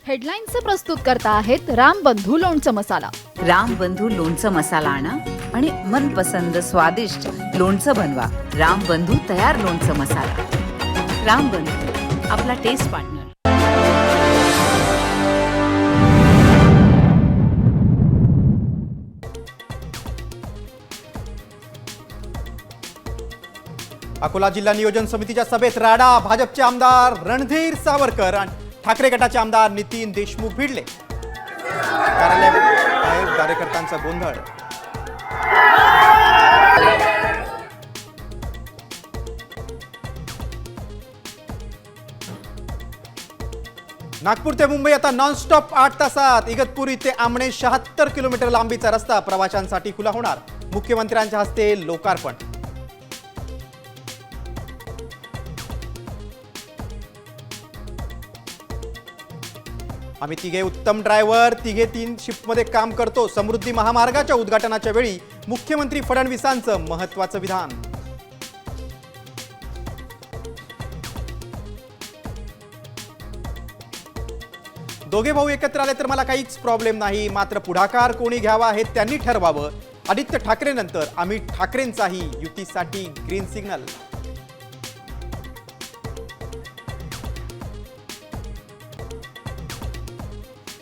हेडलाईन्सचे प्रस्तुत करता आहेत रामबंधू लोणचं मसाला। रामबंधू लोणचं मसाला आणा आणि मनपसंद स्वादिष्ट लोणचं बनवा। रामबंधू तयार लोणचं मसाला। रामबंधू आपला टेस्ट पार्टनर। अकोला जिल्हा नियोजन समितीच्या सभेत राडा। भाजपचे आमदार रणधीर सावरकर आणि ठाकरे गटाचे आमदार नितीन देशमुख भिडले। कार्यालयाबाहेर कार्यकर्त्यांचा गोंधळ। नागपूर ते मुंबई आता नॉनस्टॉप 8 तासात। इगतपुरी ते आमणे 76 किलोमीटर लांबीचा रस्ता प्रवाशांसाठी खुला होणार। मुख्यमंत्र्यांच्या हस्ते लोकार्पण। आम्ही तिघे उत्तम ड्रायव्हर, तिघे 3 शिफ्टमध्ये काम करतो। समृद्धी महामार्गाच्या उद्घाटनाच्या वेळी मुख्यमंत्री फडणवीसांचं महत्त्वाचं विधान। दोघे भाऊ एकत्र आले तर मला काहीच प्रॉब्लेम नाही, मात्र पुढाकार कोणी घ्यावा हे त्यांनी ठरवावं। आदित्य ठाकरे नंतर आम्ही ठाकरेंचाही युतीसाठी ग्रीन सिग्नल।